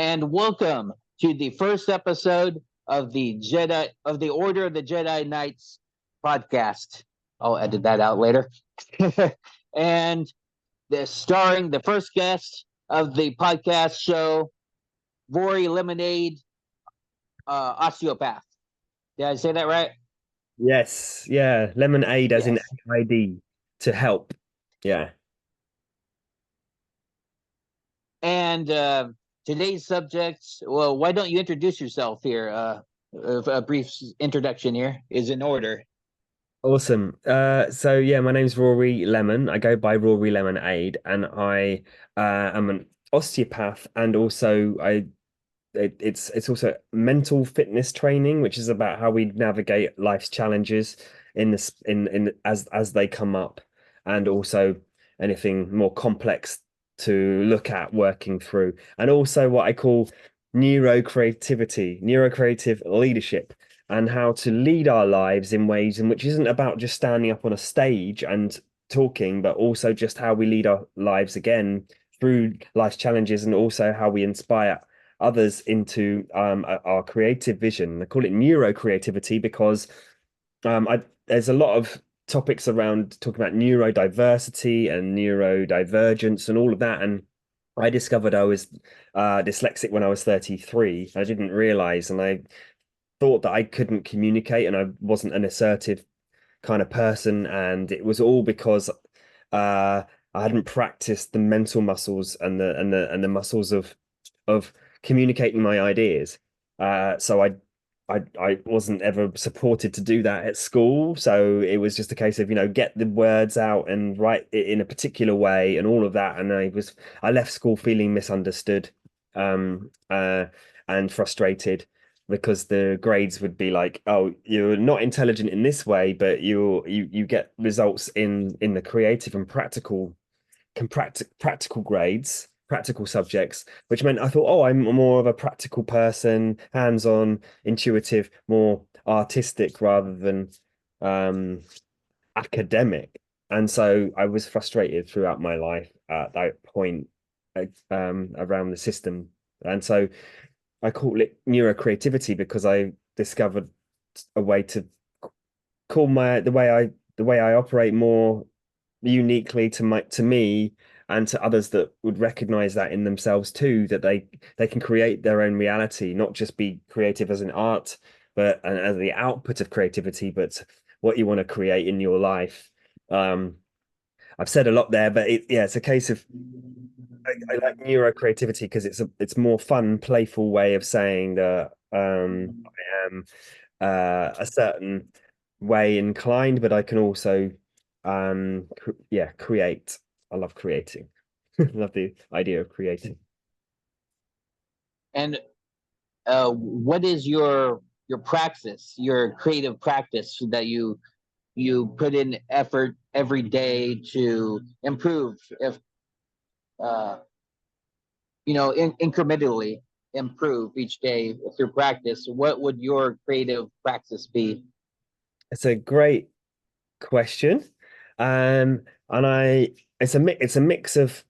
and welcome to the first episode of the Order of the Jedi Knights podcast. I'll edit that out later. And starring the first guest of the podcast show, Rory LemonAid, Osteopath. Did I say that right? Yes, yeah. LemonAid as in Yes. AID to help. Yeah. And today's subject, well, why don't you introduce yourself here? A brief introduction here is in order. Awesome. So yeah, my name's Rory Lemon. I go by Rory LemonAid, and I am an osteopath, and also it's also mental fitness training, which is about how we navigate life's challenges in this in as they come up, and also anything more complex to look at working through, and also what I call neurocreative leadership, and how to lead our lives in ways in which isn't about just standing up on a stage and talking, but also just how we lead our lives again through life's challenges, and also how we inspire others into our creative vision. I call it neurocreativity because there's a lot of topics around talking about neurodiversity and neurodivergence and all of that. And I discovered I was dyslexic when I was 33. I didn't realize, and I thought that I couldn't communicate and I wasn't an assertive kind of person. And it was all because I hadn't practiced the mental muscles and the muscles of communicating my ideas. So I wasn't ever supported to do that at school. So it was just a case of, get the words out and write it in a particular way and all of that. And I left school feeling misunderstood, um, uh, and frustrated because the grades would be like, oh, you're not intelligent in this way, but you get results in the creative and practical grades, practical subjects, which meant I thought, oh, I'm more of a practical person, hands-on, intuitive, more artistic rather than um, academic. And so I was frustrated throughout my life at that point, around the system. And so I call it neurocreativity because I discovered a way to call the way I operate more uniquely to me and to others that would recognize that in themselves too, that they can create their own reality, not just be creative as an art, but and as the output of creativity, but what you want to create in your life. um I've said a lot there, but it's a case of I like neurocreativity because it's more fun, playful way of saying that I am a certain way inclined, but I can also create. I love creating. Love the idea of creating. And what is your practice, your creative practice that you put in effort every day to improve? If uh, incrementally improve each day through practice, what would your creative practice be? It's a great question. And it's a mix of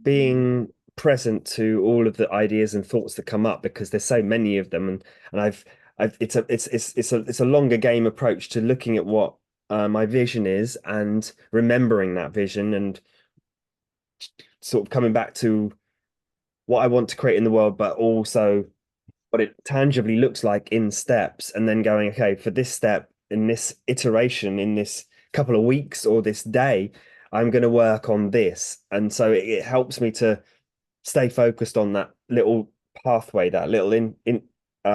being present to all of the ideas and thoughts that come up because there's so many of them, and I've it's a longer game approach to looking at what my vision is and remembering that vision and sort of coming back to what I want to create in the world, but also what it tangibly looks like in steps, and then going, okay, for this step, in this iteration, in this couple of weeks or this day, I'm going to work on this. And so it helps me to stay focused on that little pathway, that little in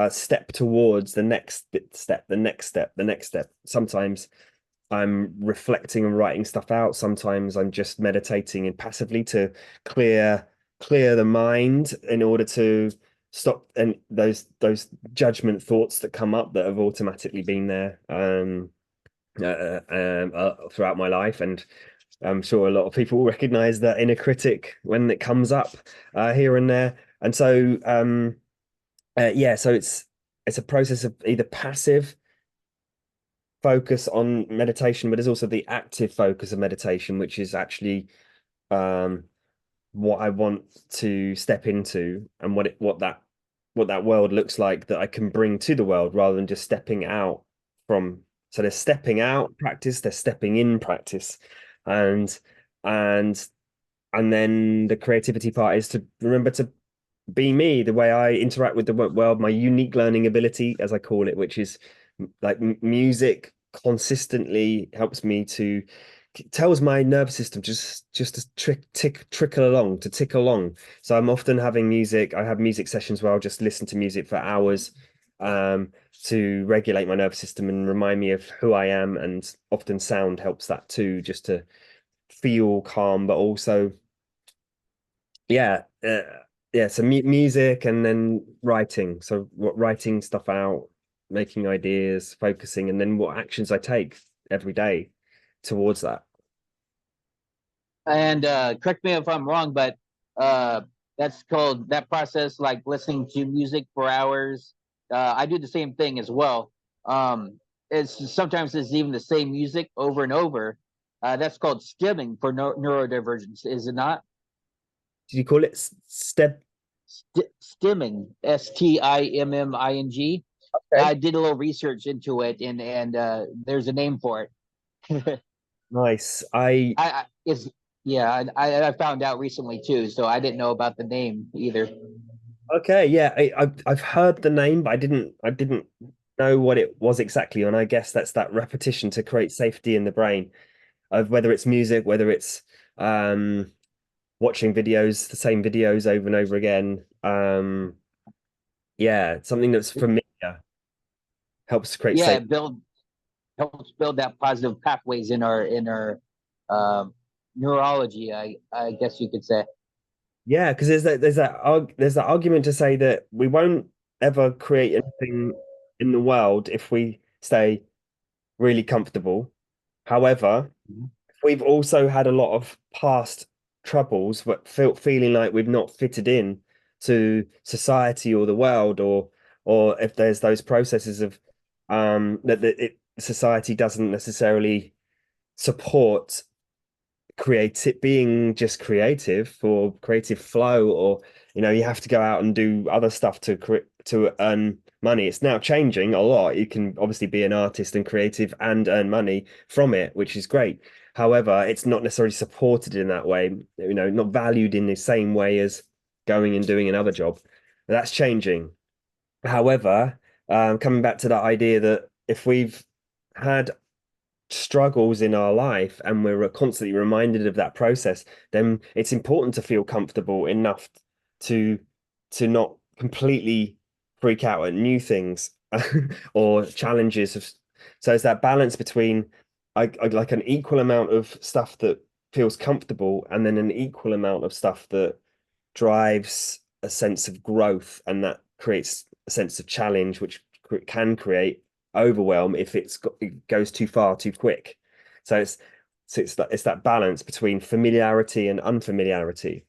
step towards the next step, the next step, the next step. Sometimes I'm reflecting and writing stuff out. Sometimes I'm just meditating and passively to clear clear the mind in order to stop and those judgment thoughts that come up that have automatically been there throughout my life. And I'm sure a lot of people will recognize that inner critic when it comes up here and there. And so so it's a process of either passive focus on meditation, but there's also the active focus of meditation, which is actually um what I want to step into and what that world looks like that I can bring to the world rather than just stepping out from. So there's stepping out practice, there's stepping in practice, and and and then the creativity part is to remember to be me, the way I interact with the world, my unique learning ability, as I call it, which is like music consistently helps me to tells my nervous system just to trickle along, to tick along. So I'm often having music. I have music sessions where I'll just listen to music for hours to regulate my nervous system and remind me of who I am. And often sound helps that too, just to feel calm, but also yeah, yeah. So music and then writing. So what writing stuff out, making ideas, focusing, and then what actions I take every day towards that. And correct me if I'm wrong, but uh, that's called that process, like listening to music for hours. I do the same thing as well. It's sometimes it's even the same music over and over. That's called stimming for neurodivergence, is it not? Did you call it step? Stimming, Stimming. Okay. I did a little research into it, and there's a name for it. Nice. I it's yeah, I found out recently too, so I didn't know about the name either. Okay, yeah, I've heard the name, but I didn't know what it was exactly. And I guess that's that repetition to create safety in the brain of whether it's music, whether it's um watching videos, the same videos over and over again. Yeah, something that's familiar helps to create Yeah, safe. it helps build that positive pathways in our um, neurology. I guess you could say. Yeah, because there's that argument to say that we won't ever create anything in the world if we stay really comfortable. However, we've also had a lot of past troubles, but feeling like we've not fitted in to society or the world, or if there's those processes of society doesn't necessarily support creative being just creative or creative flow, or you have to go out and do other stuff to earn money. It's now changing a lot. You can obviously be an artist and creative and earn money from it, which is great. However, it's not necessarily supported in that way, not valued in the same way as going and doing another job. That's changing. However, coming back to that idea that if we've had struggles in our life and we're constantly reminded of that process, then it's important to feel comfortable enough to not completely freak out at new things or challenges of. So it's that balance between I like an equal amount of stuff that feels comfortable and then an equal amount of stuff that drives a sense of growth, and that creates a sense of challenge, which can create overwhelm if it goes too far too quick. So it's that balance between familiarity and unfamiliarity.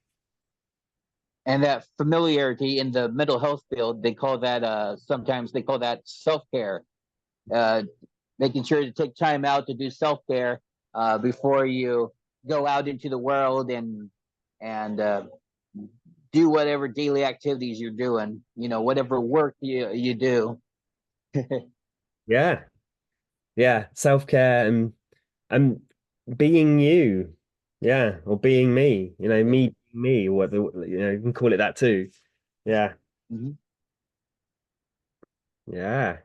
And that familiarity in the mental health field, they call that sometimes they call that self-care. Uh, Making sure to take time out to do self-care before you go out into the world and do whatever daily activities you're doing, whatever work you do. Yeah, yeah, self-care and being you, yeah, or being me, me, or whether you can call it that too. Yeah, Mhm. yeah.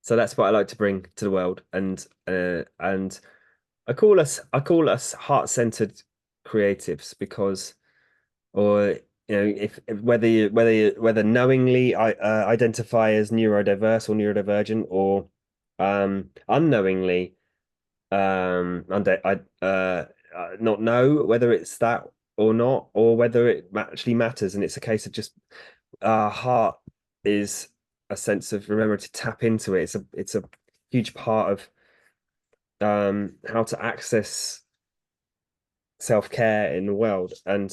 So that's what I like to bring to the world, and I call us heart-centered creatives because, or if whether knowingly I identify as neurodiverse or neurodivergent, or unknowingly I not know whether it's that or not, or whether it actually matters, and it's a case of just our heart is a sense of remember to tap into it. It's a huge part of how to access self-care in the world, and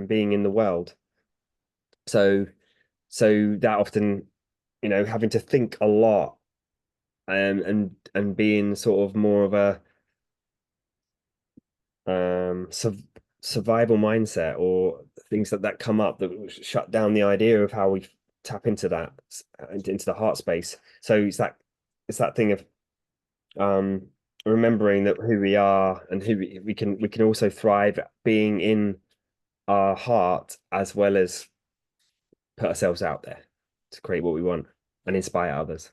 being in the world. So that often, having to think a lot, and being sort of more of a survival mindset or things that come up that shut down the idea of how we tap into that, into the heart space. So it's that thing of um remembering that who we are and who we can also thrive being in our heart, as well as put ourselves out there to create what we want and inspire others.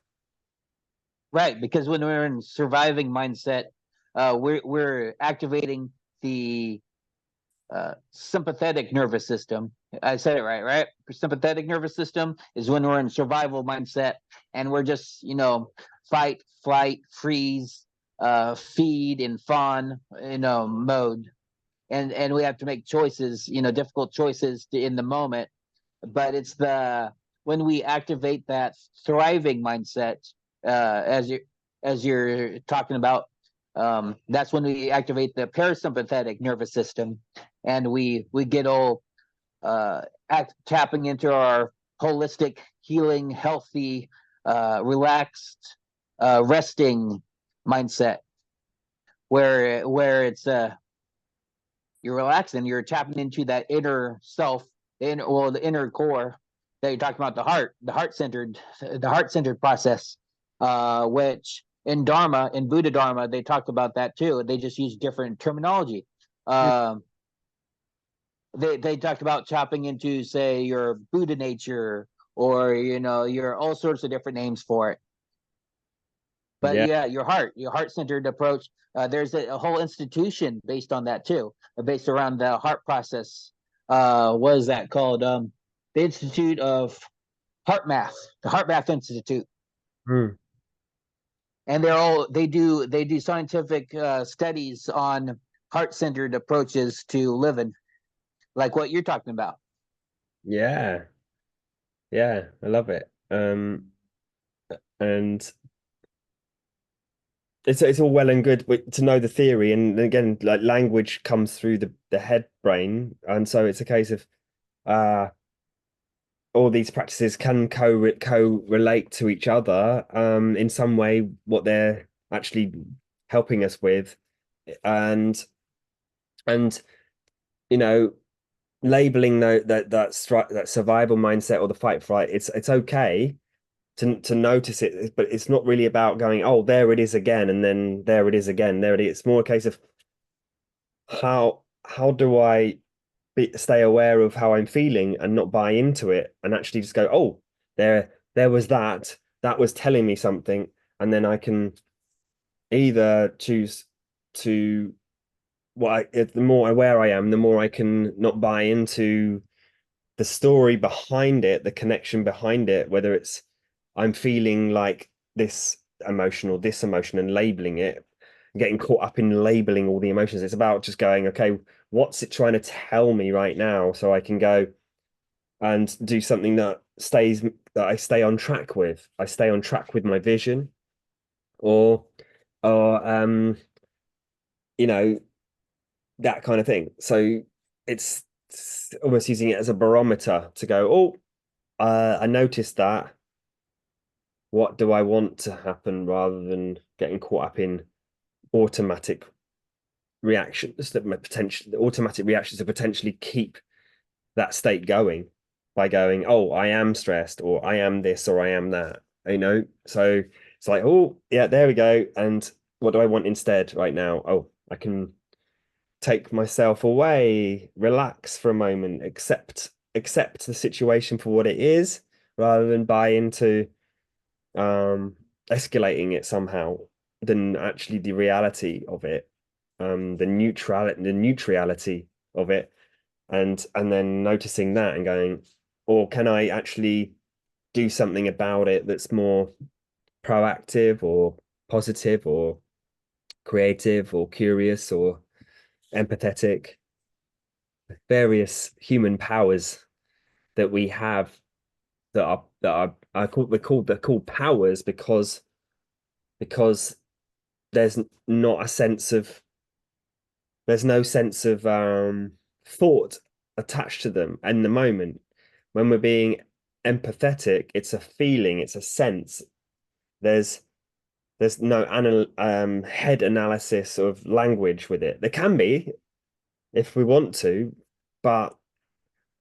Right, because when we're in surviving mindset, we're activating the sympathetic nervous system. I said it right, right? Sympathetic nervous system is when we're in survival mindset, and we're just, fight, flight, freeze, feed, and fawn, mode. And we have to make choices, difficult choices in the moment. But it's the when we activate that thriving mindset, as you're talking about, that's when we activate the parasympathetic nervous system, and we get all tapping into our holistic, healing, healthy, relaxed, resting mindset, where it's you're relaxing, you're tapping into that inner self, the inner core that you're talking about, the heart centered process, which in Dharma, in Buddha Dharma, they talk about that too. They just use different terminology. Um, they talked about tapping into, say, your Buddha nature, or your all sorts of different names for it. But Yeah, yeah, your heart centered approach. There's a whole institution based on that too, based around the heart process. What is that called? The Institute of Heart Math, the Heart Math Institute, mm. and they do scientific studies on heart-centered approaches to living, like what you're talking about. Yeah, yeah, I love it. And it's all well and good to know the theory, and again, like language comes through the head brain, and so it's a case of uh all these practices can co-relate to each other in some way, what they're actually helping us with, and and you know labeling that survival mindset or the fight flight, it's okay to notice it, but it's not really about going, oh, there it is again, and then there it is again, there it is. It's more a case of how do I stay aware of how I'm feeling and not buy into it, and actually just go, oh, there was that was telling me something, and then I can either choose to the more aware I am, the more I can not buy into the story behind it, the connection behind it, whether it's I'm feeling like this emotion, and labeling it, getting caught up in labeling all the emotions. It's about just going, okay, what's it trying to tell me right now? So I can go and do something that I stay on track with. I stay on track with my vision, or or you know, that kind of thing. So it's almost using it as a barometer to go, oh, I noticed that. What do I want to happen, rather than getting caught up in automatic reactions that automatic reactions to potentially keep that state going by going, oh, I am stressed, or I am this, or I am that, So it's like, oh, yeah, there we go. And what do I want instead right now? Oh, I can take myself away, relax for a moment, accept the situation for what it is, rather than buy into um escalating it somehow, than actually the reality of it, the neutrality of it, and then noticing that and going, or can I actually do something about it that's more proactive, or positive, or creative, or curious, or empathetic, various human powers that we have, they're called powers because there's not a sense of there's no sense of thought attached to them in the moment. When we're being empathetic, it's a feeling, it's a sense. There's no head analysis of language with it. There can be, if we want to, but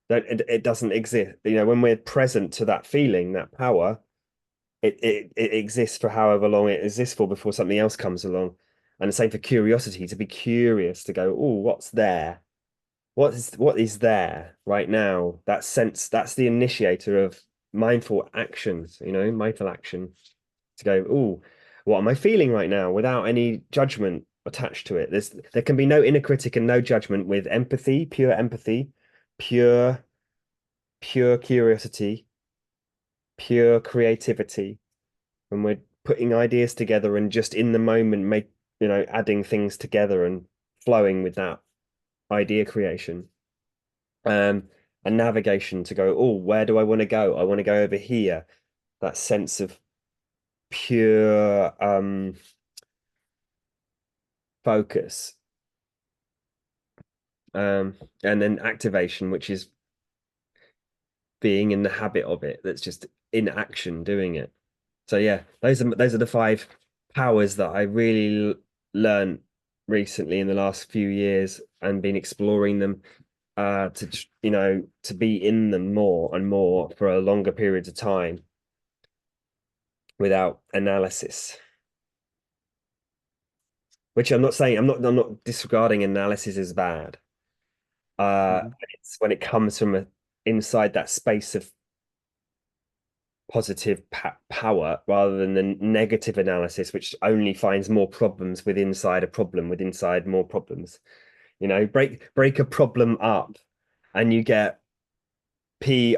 that it doesn't exist. When we're present to that feeling, that power, it exists for however long it exists for before something else comes along. And the same for curiosity, to be curious, to go, oh, what's there? What is there right now? That sense, that's the initiator of mindful actions, mindful action to go, oh, what am I feeling right now without any judgment attached to it? There can be no inner critic and no judgment with empathy, pure, pure curiosity, pure creativity. When we're putting ideas together and just in the moment adding things together and flowing with that idea creation. um and navigation to go, oh, where do I want to go? I want to go over here. That sense of pure focus. And then activation, which is being in the habit of it, that's just in action doing it. So yeah, those are the five powers that I really learned recently in the last few years and been exploring them, to be in them more and more for a longer periods of time without analysis. Which I'm not disregarding analysis as bad. Mhm. It's when it comes from inside that space of positive power rather than the negative analysis, which only finds more problems with inside a problem with inside more problems. Break a problem up, and you get problem.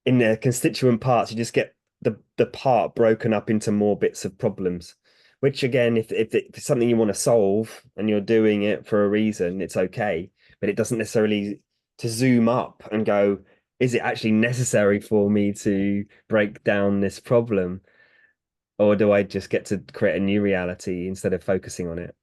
In their constituent parts, you just get the part broken up into more bits of problems. Which again, if it's something you want to solve and you're doing it for a reason, it's okay. But it doesn't necessarily to zoom up and go, is it actually necessary for me to break down this problem? Or do I just get to create a new reality instead of focusing on it?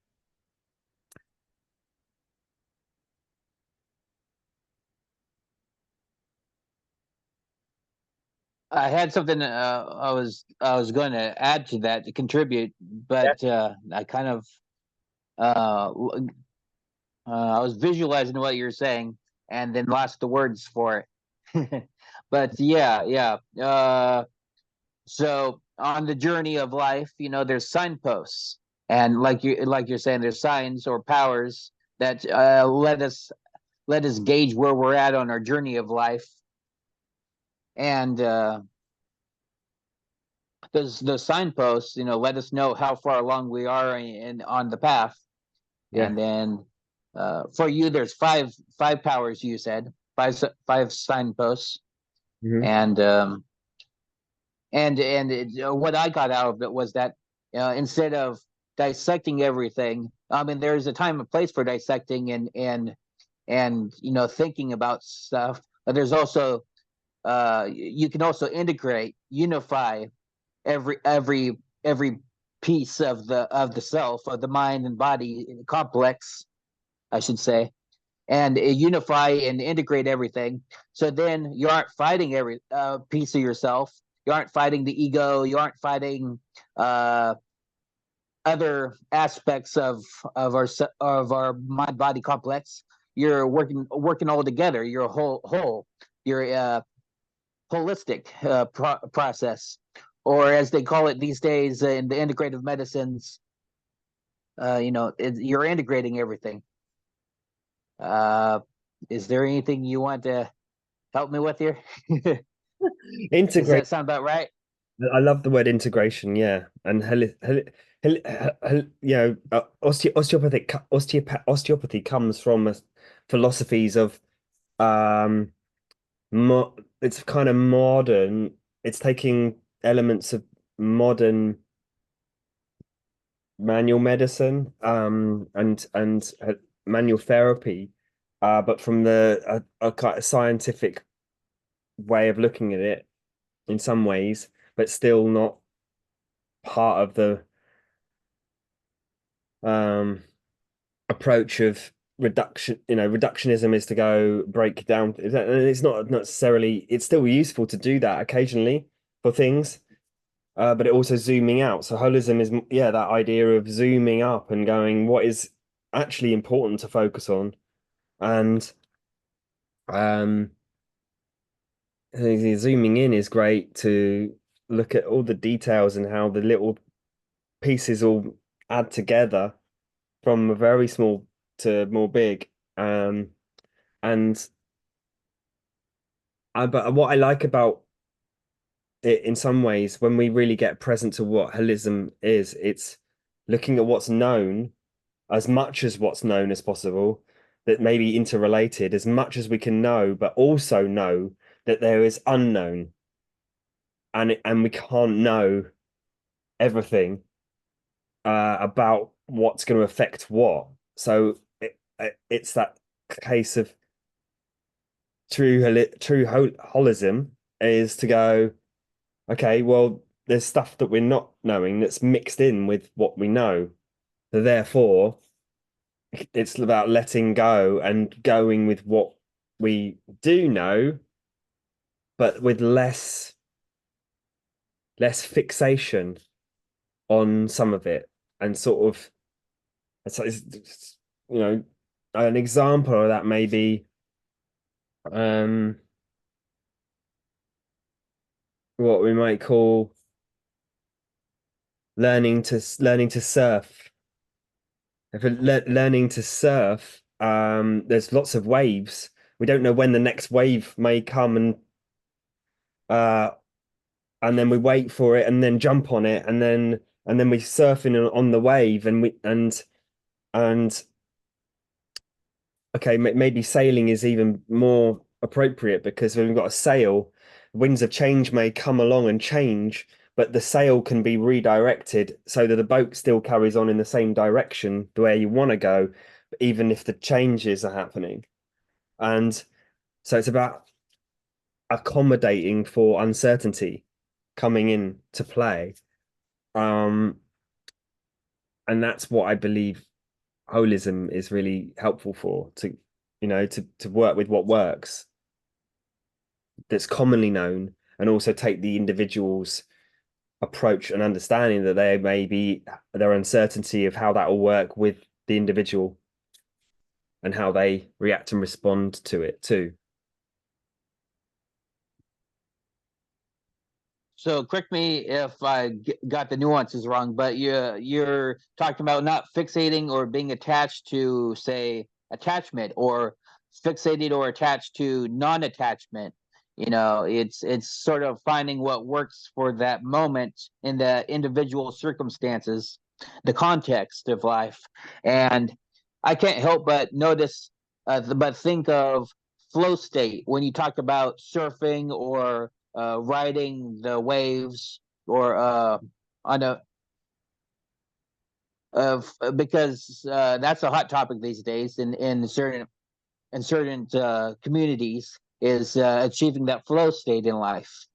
I had something I was going to add to that to contribute, Yeah. but I kind of uh, I was visualizing what you're saying and then lost the words for it. But yeah, yeah. So on the journey of life, there's signposts, and like you're saying, there's signs or powers that let us gauge where we're at on our journey of life, and those signposts, let us know how far along we are on the path. Yeah. And then for you, there's five powers. You said five signposts, Mhm. and what I got out of it was that instead of dissecting everything, I mean, there's a time and place for dissecting and thinking about stuff. But there's also you can also integrate, unify every piece of the self, of the mind and body complex, I should say, and unify and integrate everything. So then you aren't fighting every piece of yourself. You aren't fighting the ego. You aren't fighting uh, other aspects of our mind body complex. You're working all together. You're a whole. You're a holistic process, or as they call it these days in the integrative medicines. You're integrating everything. Uh, is there anything you want to help me with here? Does Integrate. that sound about right? I love the word integration, yeah. And osteopathy comes from philosophies of um it's kind of modern. It's taking elements of modern manual medicine, and manual therapy, but from a kind of scientific way of looking at it in some ways, but still not part of the um approach of reduction. Reductionism is to go break down. It's not necessarily, it's still useful to do that occasionally for things, but it also zooming out. So holism is, yeah, that idea of zooming up and going, what is actually important to focus on. And um, zooming in is great to look at all the details and how the little pieces all add together from a very small to more big. And but what I like about it in some ways, when we really get present to what holism is, it's looking at what's known as much as what's known as possible, that may be interrelated as much as we can know, but also know that there is unknown, and we can't know everything about what's going to affect what. So it's that case of holism is to go, okay, well, there's stuff that we're not knowing that's mixed in with what we know. So therefore, it's about letting go and going with what we do know, but with less fixation on some of it, and sort of, you know, an example of that may be um what we might call learning to surf. If learning to surf, there's lots of waves. We don't know when the next wave may come, uh, and then we wait for it, and then jump on it, and then we surfing on the wave, and okay, maybe sailing is even more appropriate because when we've got a sail, winds of change may come along and change, but the sail can be redirected so that the boat still carries on in the same direction the way you want to go, even if the changes are happening. And so it's about accommodating for uncertainty coming in to play. Um, and that's what I believe holism is really helpful for, to work with what works that's commonly known, and also take the individual's approach and understanding that there may be their uncertainty of how that will work with the individual and how they react and respond to it too. So correct me if I got the nuances wrong, but you're talking about not fixating or being attached to, say, attachment, or fixated or attached to non-attachment. It's sort of finding what works for that moment in the individual circumstances, the context of life. And I can't help but notice, but think of flow state when you talk about surfing, or riding the waves, or on a of because that's a hot topic these days in certain communities, is achieving that flow state in life.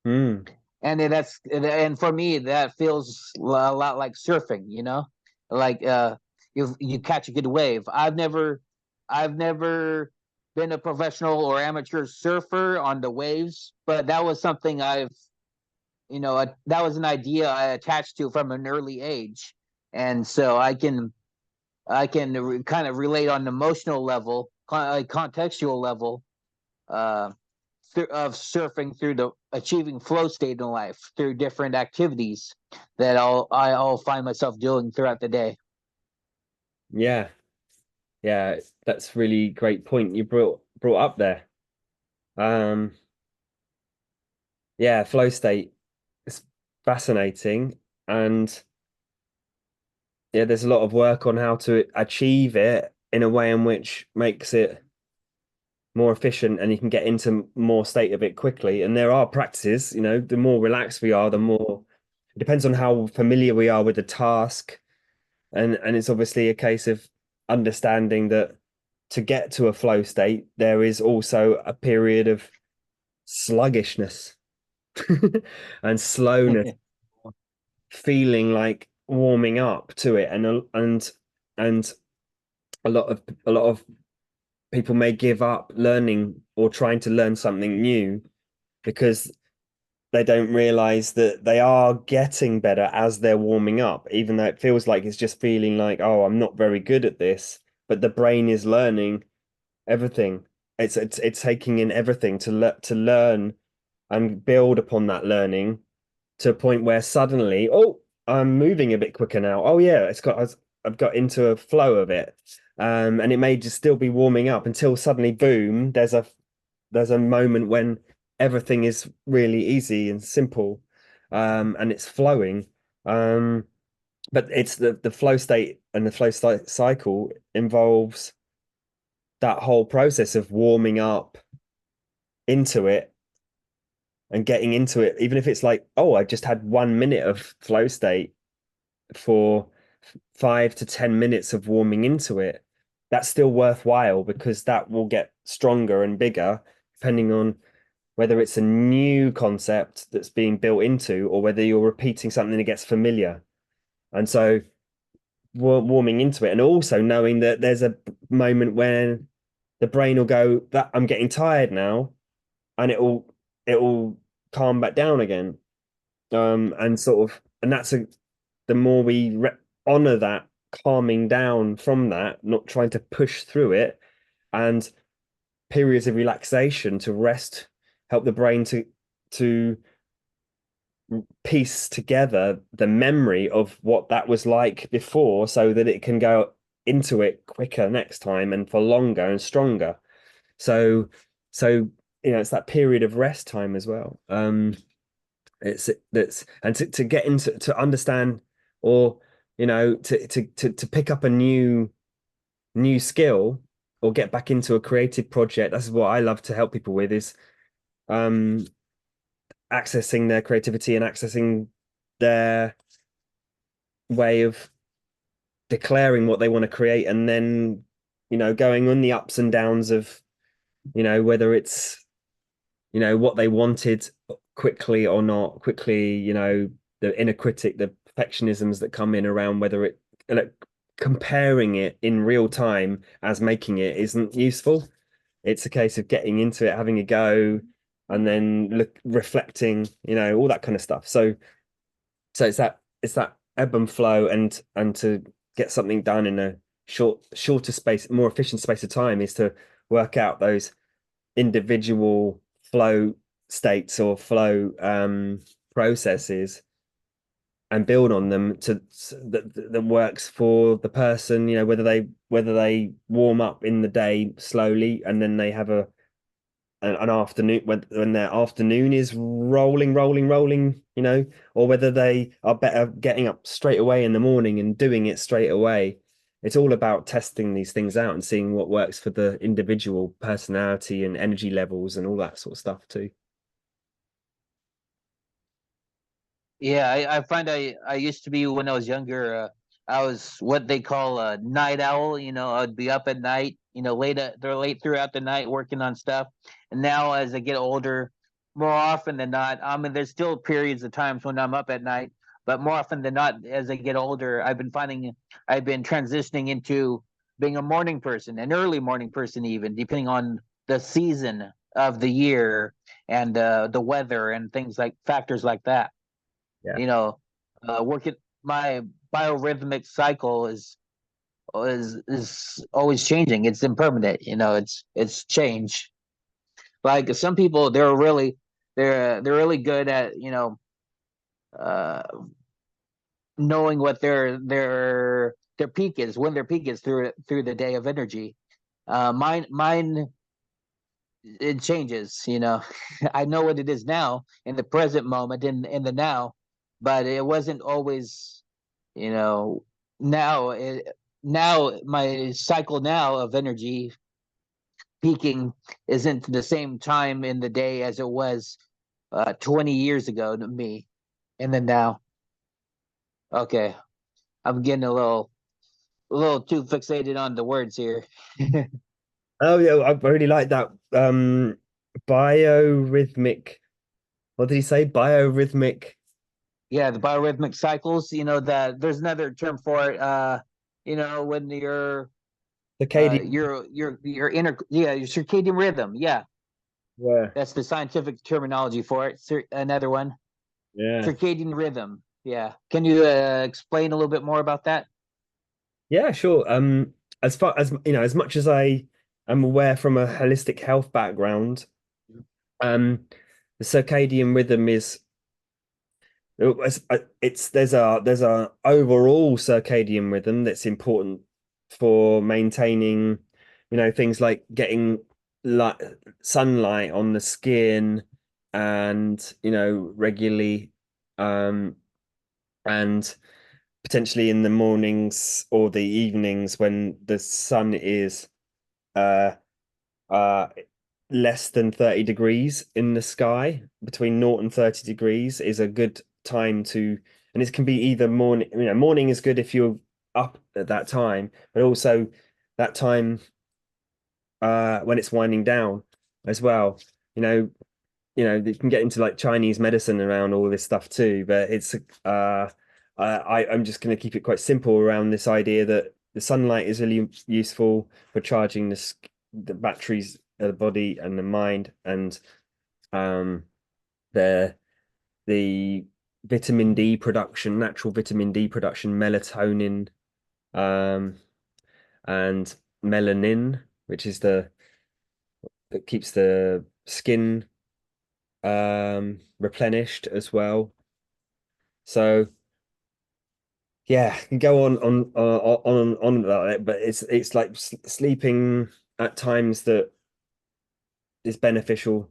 Mm. And for me, that feels a lot like surfing, like you catch a good wave. I've never been a professional or amateur surfer on the waves, but that was something that was an idea I attached to from an early age. And so I can kind of relate on an emotional level, like contextual level, uh, of surfing through the achieving flow state in life through different activities that I'll find myself doing throughout the day. Yeah, yeah, that's really great point you brought up there. Um, yeah, flow state is fascinating, and yeah, there's a lot of work on how to achieve it in a way in which makes it more efficient and you can get into more state of it quickly. And there are practices, the more relaxed we are, the more it depends on how familiar we are with the task. And it's obviously a case of understanding that to get to a flow state, there is also a period of sluggishness and slowness, feeling like warming up to it. And a lot of people may give up learning or trying to learn something new because they don't realize that they are getting better as they're warming up, even though it feels like it's just feeling like, oh, I'm not very good at this, but the brain is learning everything. It's taking in everything to learn and build upon that learning to a point where suddenly, oh, I'm moving a bit quicker now. Oh yeah, I've got into a flow of it. And it may just still be warming up until suddenly, boom, there's a moment when everything is really easy and simple, and it's flowing. Um, but it's the flow state, and the flow state cycle involves that whole process of warming up into it and getting into it, even if it's like, oh, I just had 1 minute of flow state for 5 to 10 minutes of warming into it. That's still worthwhile because that will get stronger and bigger depending on whether it's a new concept that's being built into or whether you're repeating something that gets familiar. And so warming into it, and also knowing that there's a moment when the brain will go, that I'm getting tired now, and it will calm back down again. And sort of, and that's a the more we honor that calming down from that, not trying to push through it, and periods of relaxation to rest, help the brain to piece together the memory of what that was like before so that it can go into it quicker next time and for longer and stronger. So so it's that period of rest time as well. It's that's and to get into to understand, or to pick up a new skill or get back into a creative project. That's what I love to help people with, is um accessing their creativity and accessing their way of declaring what they want to create, and then going on the ups and downs of whether it's what they wanted quickly or not quickly, the inner critic, the perfectionisms that come in around whether it, like, comparing it in real time as making it isn't useful. It's a case of getting into it, having a go, and then reflecting, all that kind of stuff. So it's that ebb and flow, and to get something done in a shorter space, more efficient space of time, is to work out those individual flow states or flow processes and build on them that works for the person, whether they warm up in the day slowly and then they have an afternoon when their afternoon is rolling, or whether they are better getting up straight away in the morning and doing it straight away. It's all about testing these things out and seeing what works for the individual personality and energy levels and all that sort of stuff too. Yeah, I find I used to be, when I was younger, I was what they call a night owl. I'd be up at night, they're late throughout the night working on stuff. And now as I get older, more often than not, I mean, there's still periods of times when I'm up at night, but more often than not, as I get older, I've been transitioning into being a morning person, an early morning person, even depending on the season of the year and the weather and things like factors like that. Yeah. you know Working my biorhythmic cycle is always changing. It's impermanent. It's change. Like some people, they're really good at uh knowing what their peak is, when their peak is through the day of energy. Mine, it changes. I know what it is now in the present moment, in the now, but it wasn't always. you know Now now my cycle now of energy peaking isn't the same time in the day as it was 20 years ago to me. And then now, okay, I'm getting a little too fixated on the words here. Oh yeah, I really like that. Biorhythmic. What did he say? Biorhythmic Yeah, the biorhythmic cycles. That there's another term for it. When circadian. your inner, yeah, your circadian rhythm. Yeah, Yeah. That's the scientific terminology for it. Another one, Yeah. circadian rhythm. Yeah. Can you explain a little bit more about that? Yeah, sure. As far as as much as I am aware from a holistic health background, um, the circadian rhythm is it's there's a overall circadian rhythm that's important for maintaining, things like getting light, sunlight on the skin, and regularly, um, and potentially in the mornings or the evenings when the sun is uh uh less than 30 degrees in the sky. Between 0 and 30 degrees is a good time to, and it can be either morning, morning is good if you're up at that time, but also that time when it's winding down as well. you know you can get into like Chinese medicine around all this stuff too, but I'm just going to keep it quite simple around this idea that the sunlight is really useful for charging the batteries of the body and the mind, and um the the vitamin D production, natural vitamin D production, melatonin, um and melanin, which is the that keeps the skin replenished as well. So yeah, I can go on about it, but it's like sleeping at times that is beneficial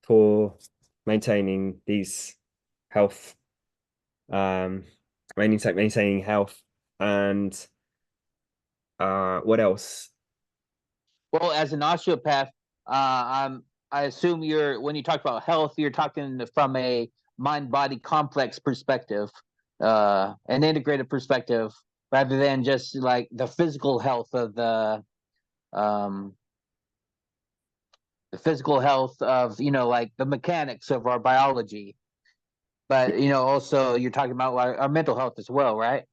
for maintaining these health, um maintaining health. And what else? Well, as an osteopath, I assume when you talk about health, you're talking from a mind body complex perspective, an integrated perspective, rather than just like um, the physical health of like the mechanics of our biology. But also you're talking about our mental health as well, right?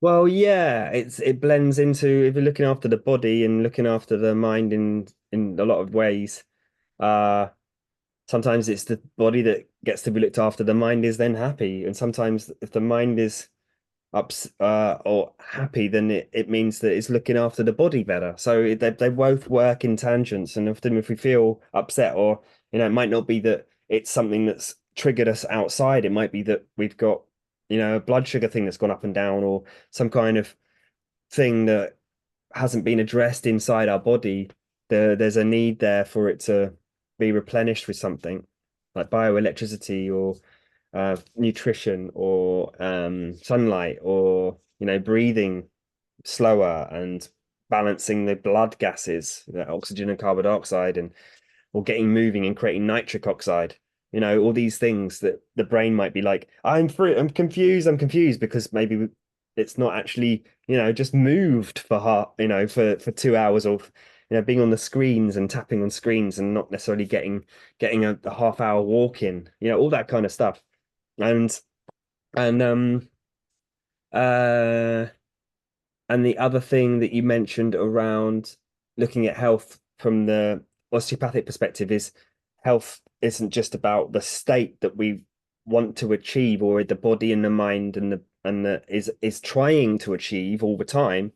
Well, yeah, it blends into, if you're looking after the body and looking after the mind in a lot of ways. Uh Sometimes it's the body that gets to be looked after. The mind is then happy, and sometimes if the mind is or happy, then it means that it's looking after the body better. So they both work in tangents, and often if we feel upset, or it might not be that it's something that's triggered us outside. It might be that we've got a blood sugar thing that's gone up and down, or some kind of thing that hasn't been addressed inside our body. There's a need there for it to be replenished with something like bioelectricity, or nutrition, or sunlight, or breathing slower and balancing the blood gases, oxygen and carbon dioxide, and or getting moving and creating nitric oxide. All these things that the brain might be like, I'm confused because maybe it's not actually, just moved for for 2 hours of being on the screens and tapping on screens, and not necessarily getting a half-hour walk in, all that kind of stuff. And and um uh and the other thing that you mentioned around looking at health from the osteopathic perspective is, health isn't just about the state that we want to achieve, or the body and the mind and the is trying to achieve all the time.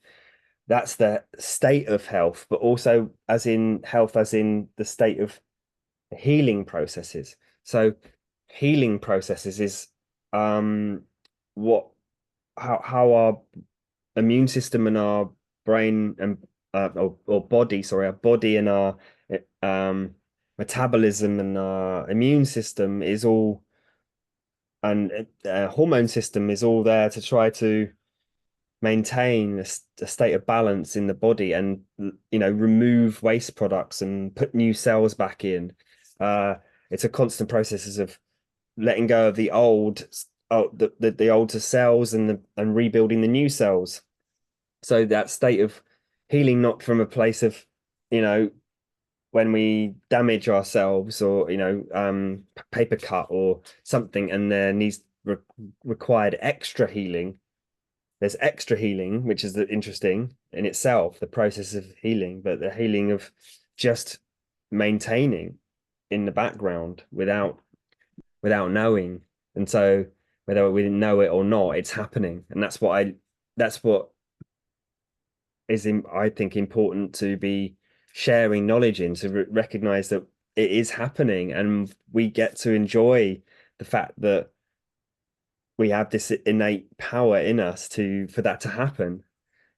That's the state of health, but also as in health, as in the state of healing processes. So healing processes is um what how our immune system and our brain and or body, sorry, our body and our um metabolism and our immune system is all, and hormone system is all there to try to maintain a state of balance in the body, and remove waste products and put new cells back in. It's a constant process of letting go of the old, the older cells, and rebuilding the new cells. So that state of healing, not from a place of, you know, when we damage ourselves, or, paper cut or something, and there needs required extra healing. There's extra healing, which is interesting in itself, the process of healing, but the healing of just maintaining in the background without knowing. And so whether we didn't know it or not, it's happening. And that's what is I think important to be sharing knowledge in, to recognize that it is happening and we get to enjoy the fact that we have this innate power in us to for that to happen.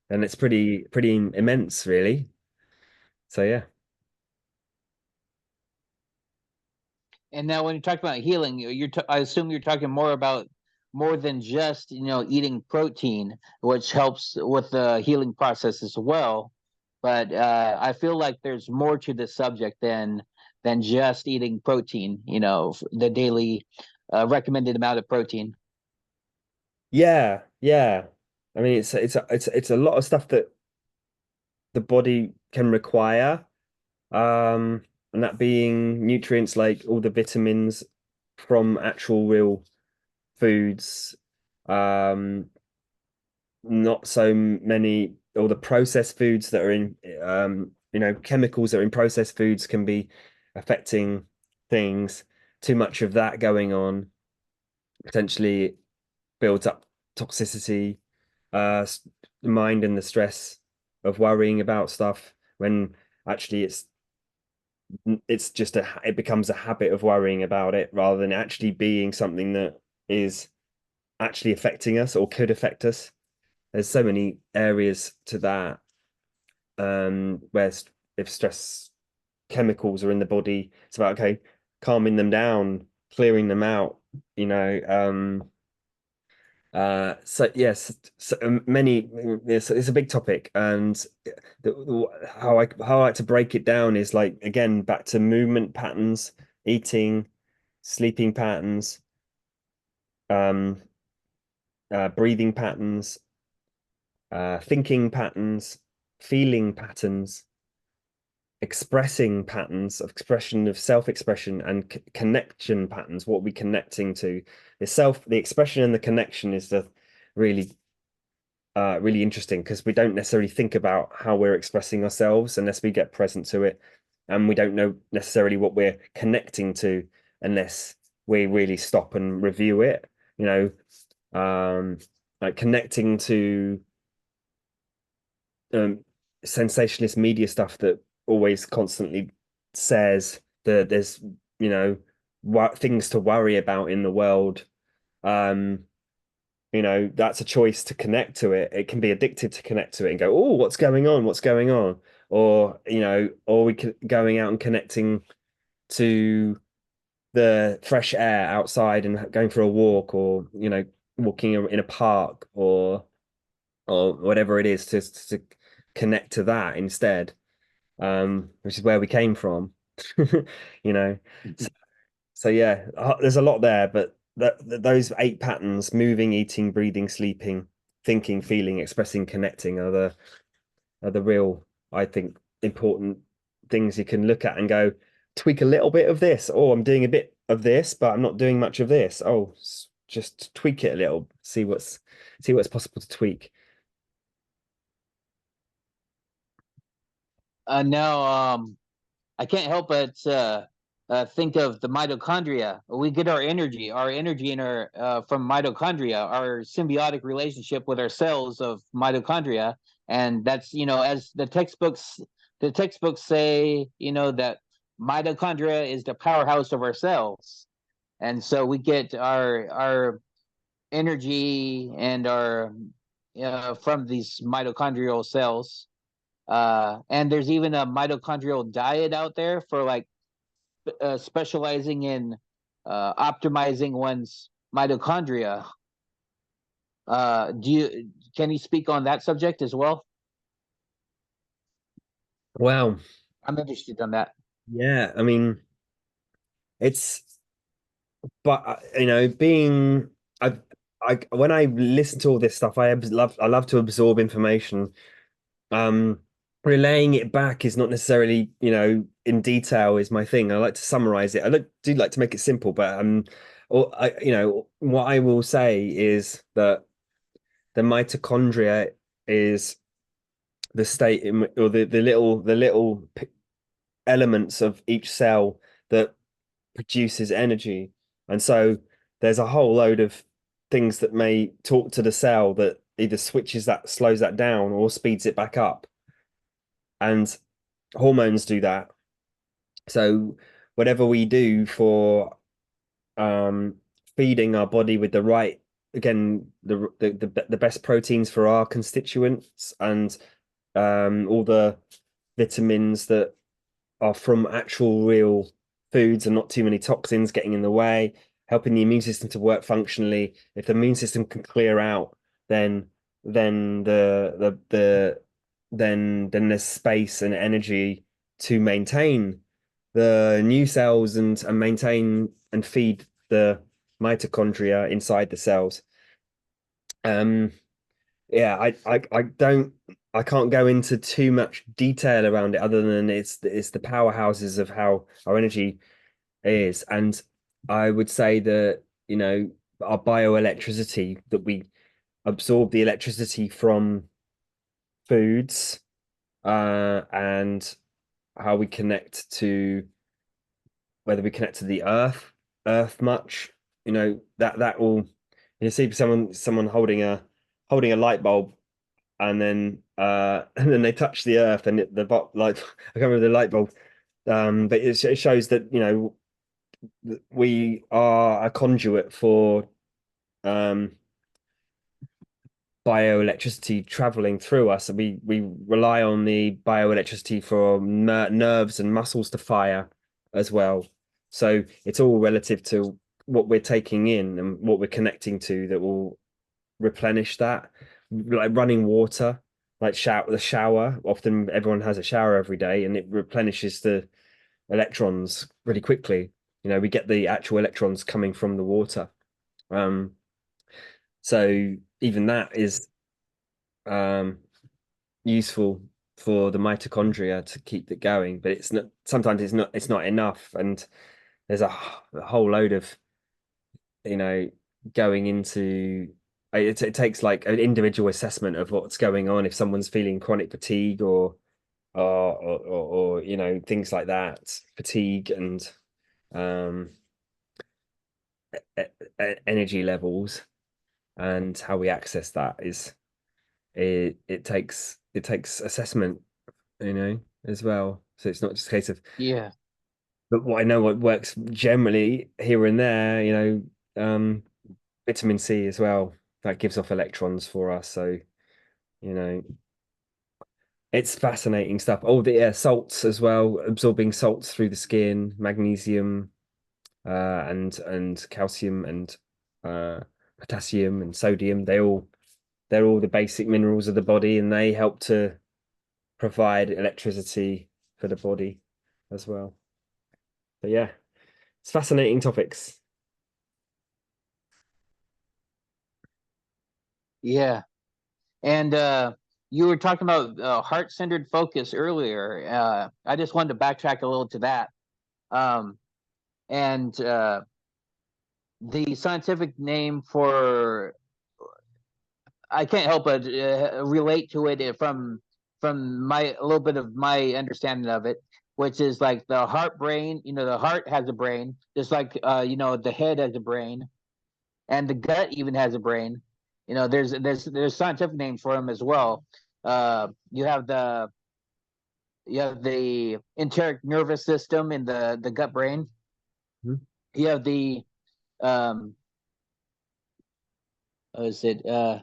And it's pretty immense, really. So yeah. And now, when you talk about healing, I assume you're talking more about more than just eating protein, which helps with the healing process as well. But I feel like there's more to this subject than just eating protein. The daily recommended amount of protein. Yeah, yeah. I mean, it's a lot of stuff that the body can require. And that being nutrients like all the vitamins from actual real foods. Not so many, or the processed foods that are in, chemicals that are in processed foods can be affecting things. Too much of that going on potentially builds up toxicity, the mind and the stress of worrying about stuff when actually it's just it becomes a habit of worrying about it rather than actually being something that is actually affecting us or could affect us. There's so many areas to that, where if stress chemicals are in the body, it's about, okay, calming them down, clearing them out, you know. So yes, so many, it's a big topic. And how I like to break it down is, like, again, back to movement patterns, eating, sleeping patterns, um breathing patterns, thinking patterns, feeling patterns, expressing patterns of expression, of self-expression, and connection patterns. What we're connecting to, the expression and the connection is the really really interesting, because we don't necessarily think about how we're expressing ourselves unless we get present to it, and we don't know necessarily what we're connecting to unless we really stop and review it. You like connecting to um, sensationalist media stuff that always constantly says that there's, things to worry about in the world. Um, that's a choice to connect to it. It can be addictive to connect to it and go, oh, what's going on? What's going on? Or we can going out and connecting to the fresh air outside and going for a walk, or walking in a park, or whatever it is, to connect to that instead, which is where we came from. you know so, so yeah, there's a lot there, but those 8 patterns: moving, eating, breathing, sleeping, thinking, feeling, expressing, connecting, are the real, I think, important things you can look at and go, tweak a little bit of this. Oh, I'm doing a bit of this, but I'm not doing much of this. Oh, just tweak it a little, see what's possible to tweak. Now, I can't help but think of the mitochondria. We get our energy in our from mitochondria, our symbiotic relationship with our cells of mitochondria, and that's as the textbooks say, that mitochondria is the powerhouse of our cells, and so we get our energy and our from these mitochondrial cells. And there's even a mitochondrial diet out there for like specializing in optimizing one's mitochondria. Do you Can you speak on that subject as well? Wow. I'm interested on that. Yeah, I mean, it's but being I when I listen to all this stuff, I love to absorb information. Um, Relaying it back is not necessarily, in detail is my thing. I like to summarize it. Do like to make it simple, but or what I will say is that the mitochondria is the state or the little elements of each cell that produces energy. And so there's a whole load of things that may talk to the cell that either switches that, slows that down, or speeds it back up. And hormones do that. So whatever we do for um feeding our body with the right, again, the best proteins for our constituents, and all the vitamins that are from actual real foods and not too many toxins getting in the way, helping the immune system to work functionally. If the immune system can clear out, then then then there's space and energy to maintain the new cells, and maintain and feed the mitochondria inside the cells. Um, yeah, I can't go into too much detail around it other than it's the powerhouses of how our energy is. And I would say that, our bioelectricity, that we absorb the electricity from foods, and how we connect to, whether we connect to the earth much, that will, you see someone holding a light bulb, and then and then they touch the earth, and the like, I can't remember the light bulb, but it shows that, we are a conduit for um bioelectricity traveling through us. And we rely on the bioelectricity for nerves and muscles to fire as well. So it's all relative to what we're taking in and what we're connecting to that will replenish that. Like running water, like the shower. Often everyone has a shower every day, and it replenishes the electrons really quickly. We get the actual electrons coming from the water. Um, so even that is um useful for the mitochondria to keep it going, but it's not, sometimes it's not enough. And there's a whole load of, you know going into it takes like an individual assessment of what's going on, if someone's feeling chronic fatigue, or things like that, fatigue, and um energy levels, and how we access that is, it takes assessment, as well. So it's not just a case of, Yeah. but what I know, what works generally here and there, vitamin C as well, that gives off electrons for us. So, you know, it's fascinating stuff. Oh, the salts as well, absorbing salts through the skin, magnesium, and calcium, and potassium and sodium. They're all the basic minerals of the body, and they help to provide electricity for the body as well. But yeah, it's fascinating topics. Yeah. And you were talking about heart-centered focus earlier. I just wanted to backtrack a little to that. Um, and the scientific name for, I can't help but relate to it from my a little bit of my understanding of it, which is like the heart brain. The heart has a brain, just like the head has a brain, and the gut even has a brain. There's scientific names for them as well. You have the enteric nervous system in the gut brain. Mhm. You have the what is it? The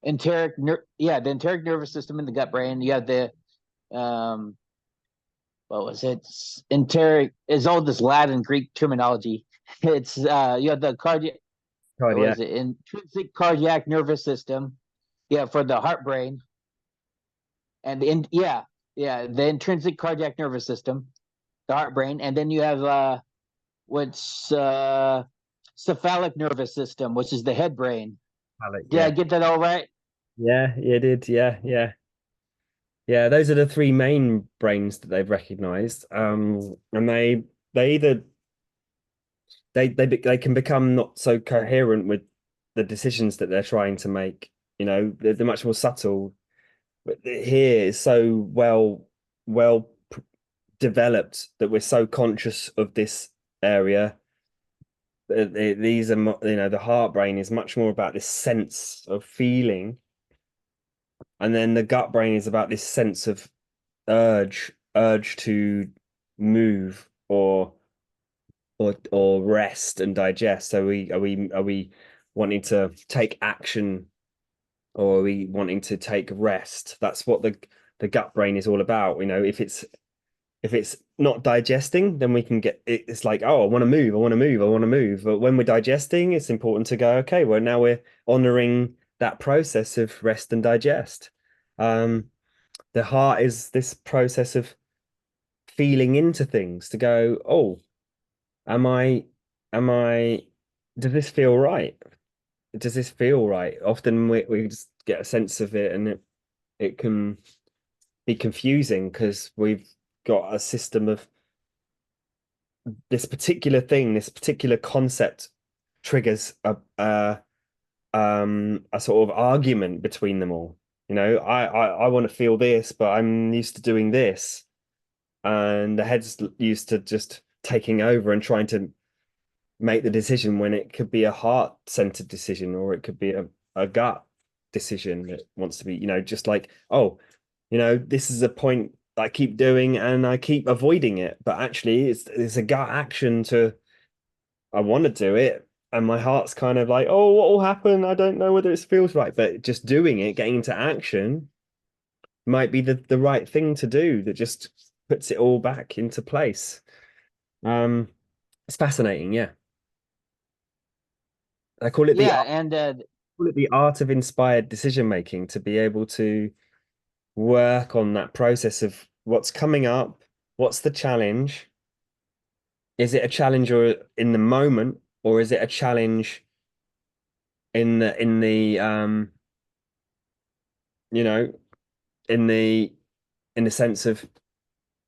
enteric nervous system in the gut brain. You have the um, what was it? Enteric is all this Latin Greek terminology. It's you have the cardiac. What Cardiac. is it? Intrinsic cardiac nervous system. Yeah, for the heart brain, and the intrinsic cardiac nervous system, the heart brain, and then you have what's cephalic nervous system, which is the head brain. Palate, Did I yeah. get that all right? Yeah, you did. Yeah, yeah. Yeah, those are the three main brains that they've recognized. And they either they can become not so coherent with the decisions that they're trying to make. They're much more subtle. But here is so well developed that we're so conscious of this area. These are, the heart brain is much more about this sense of feeling, and then the gut brain is about this sense of urge to move or rest and digest. So are we wanting to take action, or are we wanting to take rest? That's what the gut brain is all about. If it's not digesting, then we can get it's like, oh, I want to move, I want to move, I want to move. But when we're digesting, it's important to go, okay, well, now we're honoring that process of rest and digest. Um, the heart is this process of feeling into things to go, oh, am I, am I, does this feel right? Does this feel right? Often we just get a sense of it, and it can be confusing because we've got a system of this particular thing, this particular concept triggers a sort of argument between them all. I want to feel this, but I'm used to doing this, and the head's used to just taking over and trying to make the decision when it could be a heart-centered decision, or it could be a gut decision that wants to be, just like, oh, this is a point I keep doing and I keep avoiding it, but actually it's a gut action to I want to do it, and my heart's kind of like, oh, what will happen? I don't know whether it feels right, but just doing it, getting into action might be the right thing to do that just puts it all back into place. Um, it's fascinating, yeah. I call it the Yeah, and call it the art of inspired decision making, to be able to work on that process of what's coming up, what's the challenge? Is it a challenge or in the moment, or is it a challenge in the you know, in the in the sense of,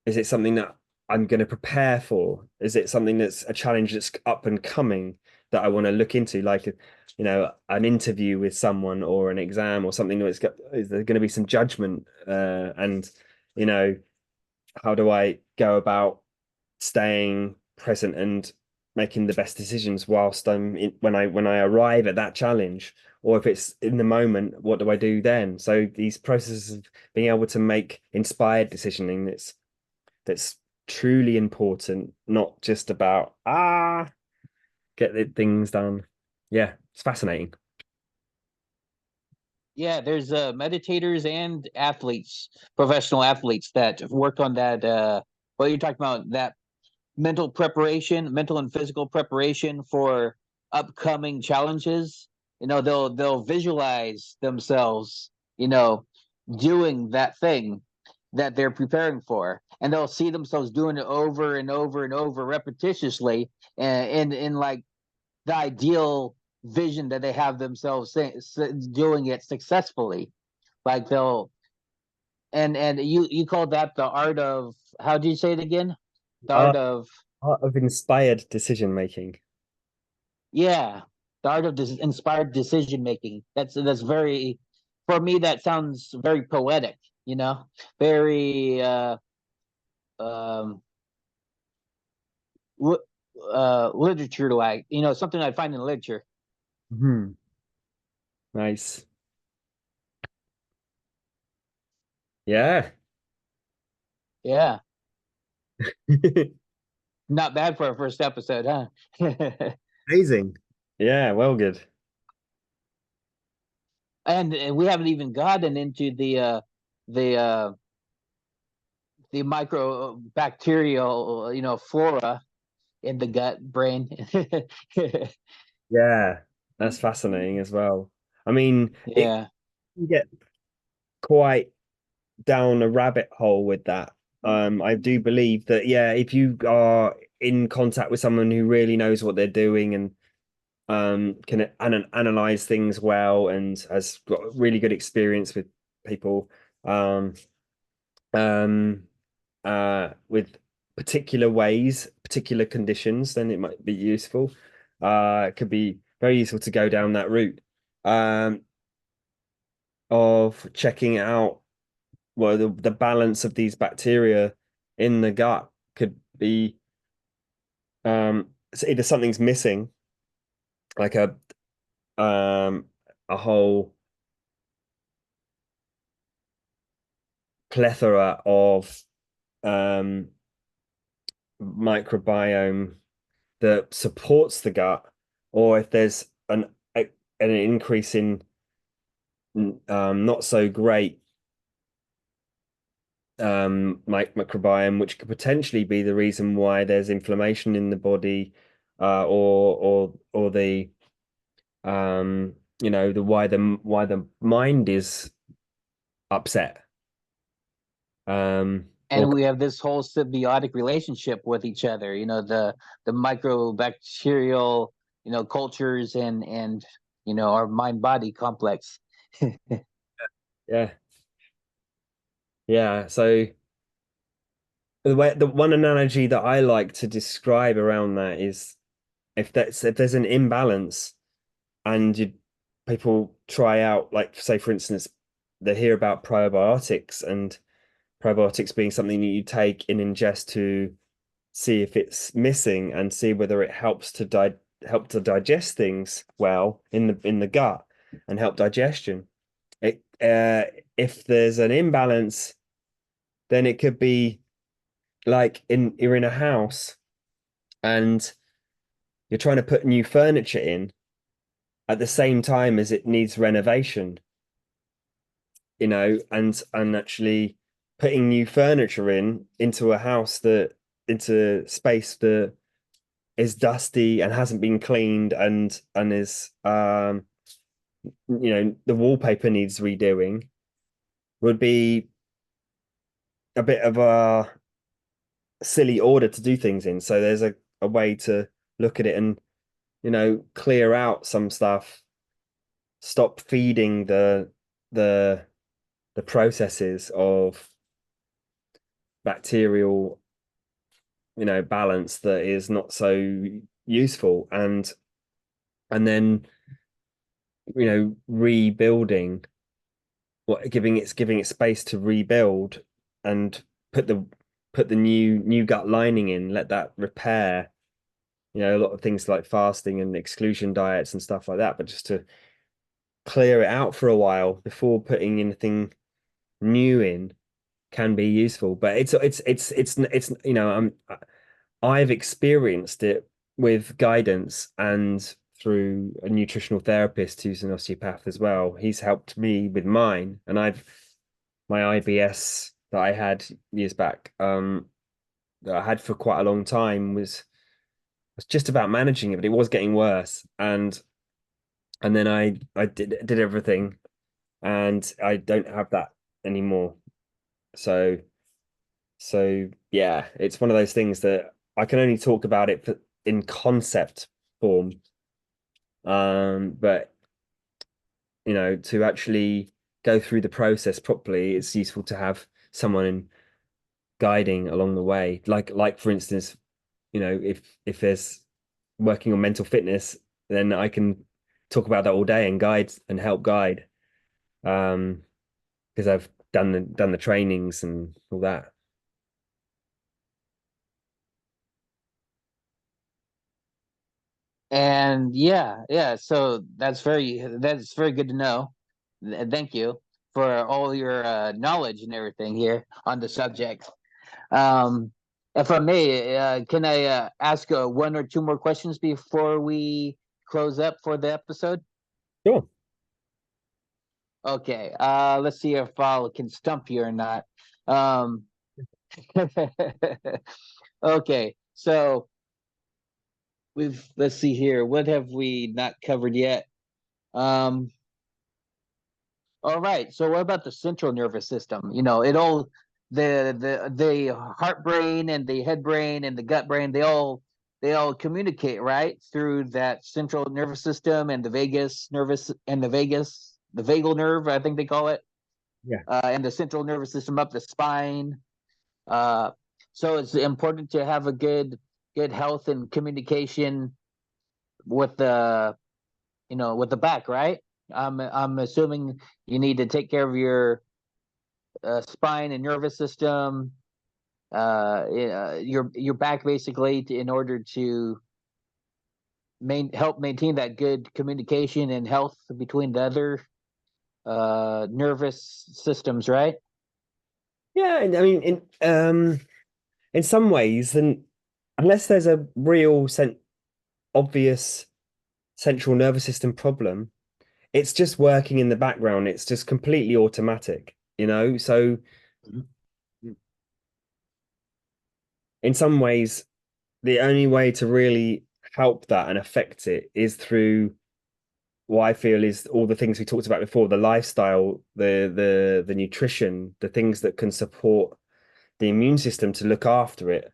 is it something that I'm going to prepare for? Is it something that's a challenge that's up and coming that I want to look into, like an interview with someone or an exam or something that's got, is there going to be some judgment, and you know how do I go about staying present and making the best decisions whilst when I arrive at that challenge, or if it's in the moment, what do I do then? So these processes of being able to make inspired decisioning, that's truly important, not just about get the things done. Yeah, it's fascinating. yeah, there's meditators and athletes, professional athletes that work on that. What you're talking about, that mental preparation, mental and physical preparation for upcoming challenges. They'll visualize themselves, doing that thing that they're preparing for, and they'll see themselves doing it over and over and over repetitiously, and in like the ideal vision that they have themselves doing it successfully. Like they'll and you call that the art of, how do you say it again? The art Art, of, art of inspired decision making. yeah, the art of inspired decision making. That's very, for me, that sounds very poetic, very um literature like, something I find in literature. Hmm. Nice. Yeah. Yeah, not bad for our first episode, huh? Amazing. Yeah, well, good. And we haven't even gotten into the uh the microbacterial, flora in the gut brain. Yeah, that's fascinating as well. I mean, it Yeah. can get quite down a rabbit hole with that. I do believe that, yeah, if you are in contact with someone who really knows what they're doing and can analyze things well and has got really good experience with people, um, um, with particular ways, particular conditions, then it might be useful. It could be very useful to go down that route, um, of checking out, well, the balance of these bacteria in the gut could be so either something's missing, like a whole plethora of um microbiome that supports the gut, or if there's an increase in not so great microbiome, which could potentially be the reason why there's inflammation in the body, or the the why the mind is upset. And Or we have this whole symbiotic relationship with each other, the microbacterial, cultures and our mind body complex. yeah, yeah. So the one analogy that I like to describe around that is if there's an imbalance and people try out, like say for instance, they hear about probiotics, and probiotics being something that you take in ingest to see if it's missing and see whether it helps to help to digest things well in the gut and help digestion. It if there's an imbalance, then it could be like you're in a house and you're trying to put new furniture in at the same time as it needs renovation, and actually putting new furniture into a house into space that is dusty and hasn't been cleaned and is the wallpaper needs redoing, would be a bit of a silly order to do things in. So there's a way to look at it and clear out some stuff, stop feeding the the processes of bacterial balance that is not so useful, and then rebuilding, giving it space to rebuild and put the new gut lining in, let that repair, a lot of things like fasting and exclusion diets and stuff like that, but just to clear it out for a while before putting anything new in can be useful. But it's I've experienced it with guidance and through a nutritional therapist who's an osteopath as well. He's helped me with mine, and my IBS that I had years back, that I had for quite a long time, was just about managing it, but it was getting worse. And then I did everything, and I don't have that anymore. So yeah, it's one of those things that I can only talk about it in concept form. But to actually go through the process properly, it's useful to have someone guiding along the way. Like for instance, if there's working on mental fitness, then I can talk about that all day and guide and help guide. Because I've done the trainings and all that. And yeah, so that's very good to know. Thank you for all your knowledge and everything here on the subject. Um, if I may, can I ask one or two more questions before we close up for the episode? Sure. Okay, let's see if I can stump you or not. Um, okay, so let's see here. What have we not covered yet? Um, all right. So what about the central nervous system? It all the heart brain and the head brain and the gut brain, they all communicate, right? Through that central nervous system and the the vagal nerve, I think they call it. Yeah. And the central nervous system up the spine. Uh so it's important to have a good health and communication with the back, right? I'm assuming you need to take care of your spine and nervous system, your back basically in order to help maintain that good communication and health between the other nervous systems, right? Yeah, and I mean, in some ways, then unless there's a real obvious central nervous system problem, it's just working in the background. It's just completely automatic, you know? So in some ways, the only way to really help that and affect it is through what I feel is all the things we talked about before, the lifestyle, the nutrition, the things that can support the immune system to look after it.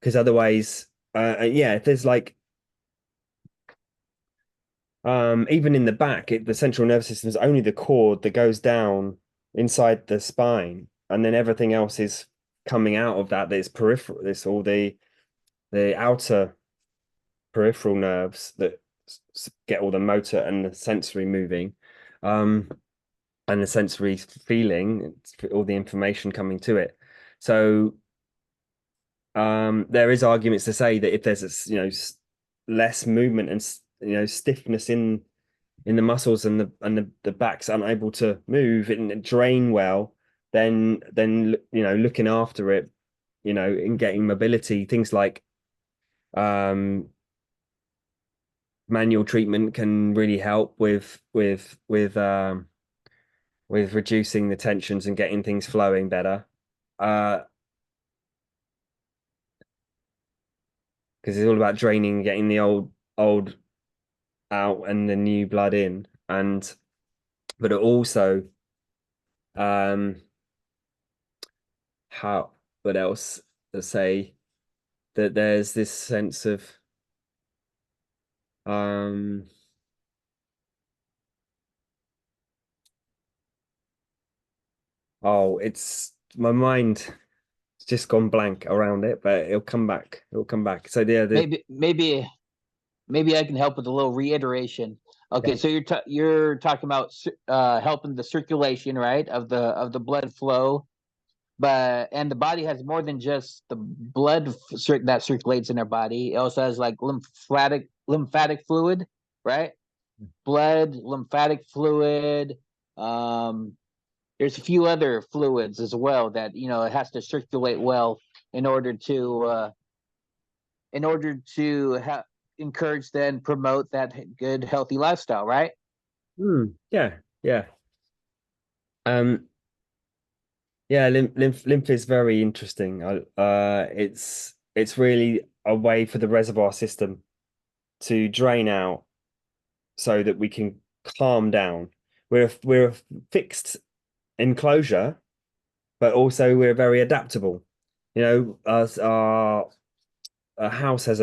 Because otherwise, yeah, if there's like even in the back, the central nervous system is only the cord that goes down inside the spine, and then everything else is coming out of that. That's peripheral. This all the outer peripheral nerves that get all the motor and the sensory moving, um, and the sensory feeling, all the information coming to it. So there is arguments to say that if there's less movement and stiffness in the muscles and the back's unable to move and drain well, then looking after it, and getting mobility, things like um manual treatment can really help with reducing the tensions and getting things flowing better. Because it's all about draining, and getting the old out and the new blood in, and but it also um how what else to say that there's this sense of um oh, it's my mind just gone blank around it, but it'll come back. It'll come back. So yeah, Maybe I can help with a little reiteration. Okay, yeah. so you're talking about helping the circulation, right, of the blood flow, but and the body has more than just the blood that circulates in our body. It also has like lymphatic fluid, right? Blood, lymphatic fluid. Um, there's a few other fluids as well that it has to circulate well in order to uh, in order to encourage and promote that good healthy lifestyle, right? Yeah, yeah. Um, yeah, lymph is very interesting. It's really a way for the reservoir system to drain out so that we can calm down. We're a fixed enclosure, but also we're very adaptable. As our house has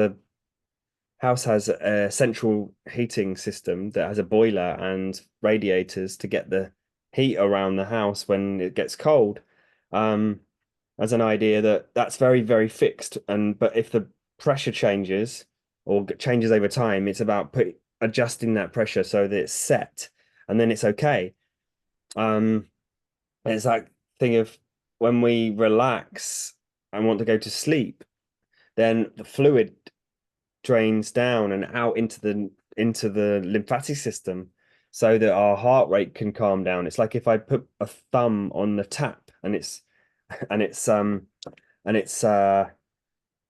a central heating system that has a boiler and radiators to get the heat around the house when it gets cold. Um, as an idea that's very, very fixed. But if the pressure changes or changes over time, it's about adjusting that pressure so that it's set, and then it's okay. Um, it's that thing of when we relax and want to go to sleep, then the fluid drains down and out into the lymphatic system so that our heart rate can calm down. It's like if I put a thumb on the tap and it's and it's um and it's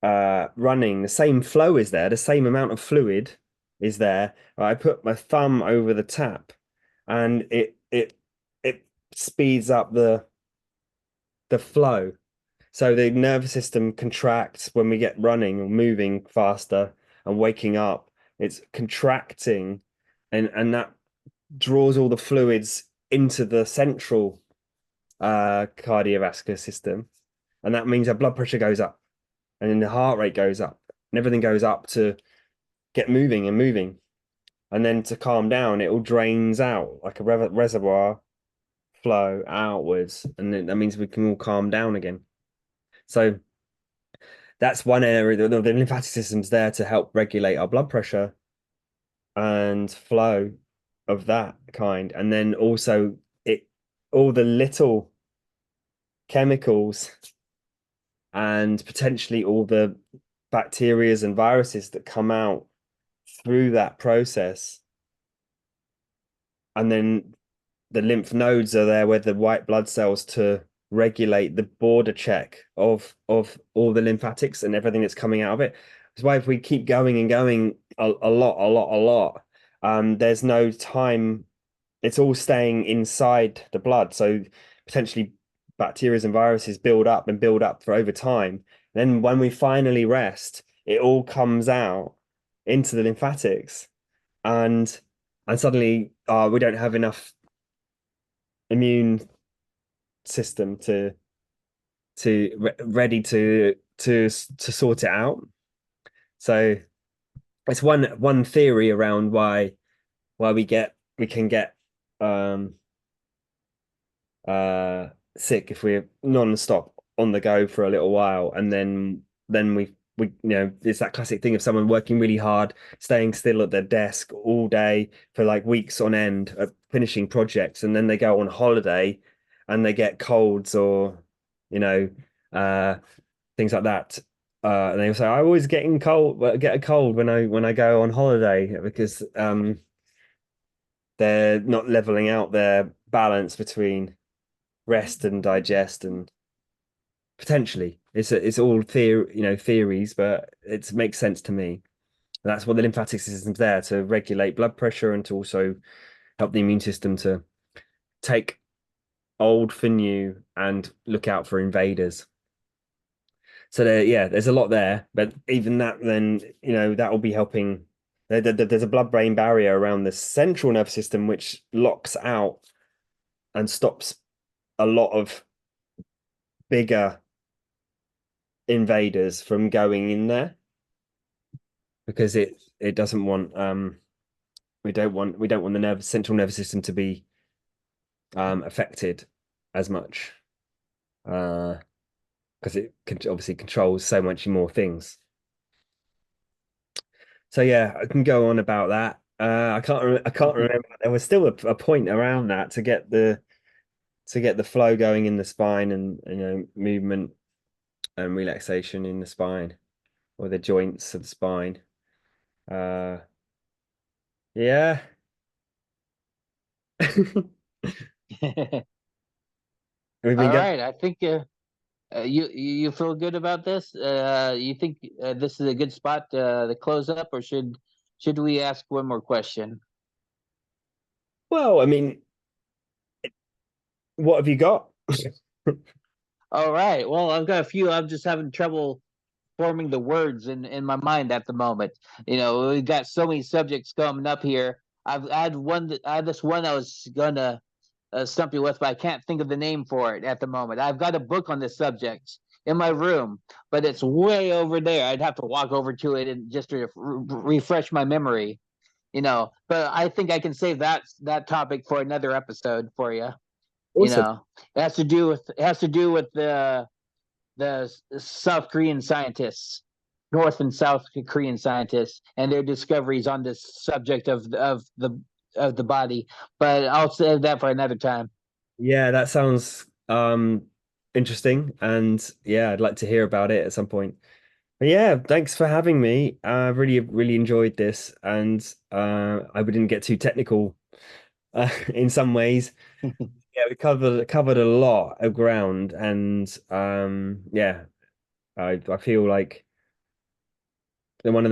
running, the same flow is there, the same amount of fluid is there. I put my thumb over the tap and it speeds up the flow. So the nervous system contracts when we get running or moving faster and waking up. It's contracting, and that draws all the fluids into the central cardiovascular system, and that means our blood pressure goes up, and then the heart rate goes up, and everything goes up to get moving and moving, and then to calm down, it all drains out like a reservoir flow outwards, and then that means we can all calm down again. So that's one area. The lymphatic system's there to help regulate our blood pressure and flow of that kind. And then also all the little chemicals and potentially all the bacterias and viruses that come out through that process. And then the lymph nodes are there with the white blood cells to regulate the border check of all the lymphatics and everything that's coming out of it. That's why if we keep going and going a lot, there's no time. It's all staying inside the blood. So potentially bacteria and viruses build up for over time. Then when we finally rest, it all comes out into the lymphatics, and suddenly we don't have enough immune system ready to sort it out. So it's one theory around why we can get um sick if we're non-stop on the go for a little while, and then we it's that classic thing of someone working really hard, staying still at their desk all day for like weeks on end, finishing projects, and then they go on holiday and they get colds or you know uh things like that. And they say I always get a cold when I go on holiday because they're not leveling out their balance between rest and digest, and potentially it's all theories, but it makes sense to me. That's what the lymphatic system's there to regulate blood pressure and to also help the immune system to take old for new and look out for invaders. So there's a lot there, but even that, then that will be helping. There's a blood-brain barrier around the central nervous system, which locks out and stops a lot of bigger invaders from going in there because it doesn't want we don't want the central nervous system to be affected as much because it obviously controls so much more things. So yeah, I can go on about that. I can't remember. There was still a point around that to get the flow going in the spine and movement and relaxation in the spine or the joints of the spine. Uh, yeah. We've been All going. right, I think you feel good about this. You think this is a good spot to close up, or should we ask one more question? Well, I mean, what have you got? All right. Well, I've got a few. I'm just having trouble forming the words in my mind at the moment. We've got so many subjects coming up here. I had this one I was gonna stump you with, but I can't think of the name for it at the moment. I've got a book on this subject in my room, but it's way over there. I'd have to walk over to it and just to refresh my memory. But I think I can save that topic for another episode for you. Awesome. It has to do with the South Korean scientists, North and South Korean scientists, and their discoveries on this subject of the body. But I'll save that for another time. Yeah, that sounds interesting, and yeah, I'd like to hear about it at some point. But yeah, thanks for having me. I really enjoyed this, and I didn't get too technical in some ways. Yeah, we covered a lot of ground, and yeah, I feel like one of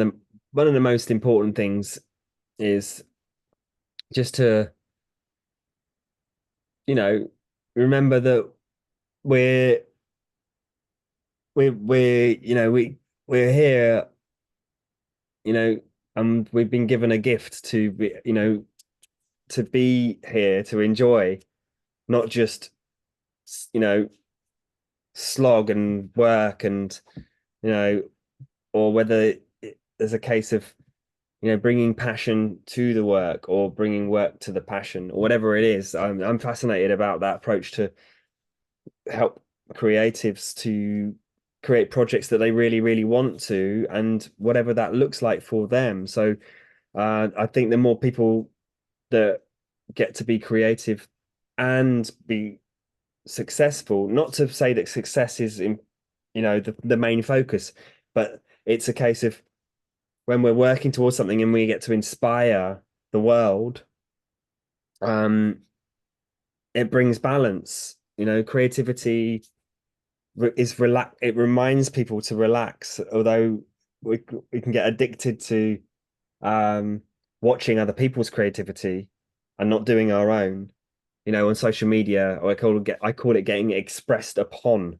the most important things is just to remember that we're we're here, and we've been given a gift to be here to enjoy, not just you know slog and work and you know or whether there's a case of bringing passion to the work or bringing work to the passion or whatever it is. I'm fascinated about that approach to help creatives to create projects that they really want to, and whatever that looks like for them. So I think the more people that get to be creative and be successful, not to say that success is the main focus. But it's a case of when we're working towards something and we get to inspire the world, it brings balance. Creativity is relax. It reminds people to relax, although we can get addicted to um watching other people's creativity and not doing our own. On social media, or I call it getting expressed upon.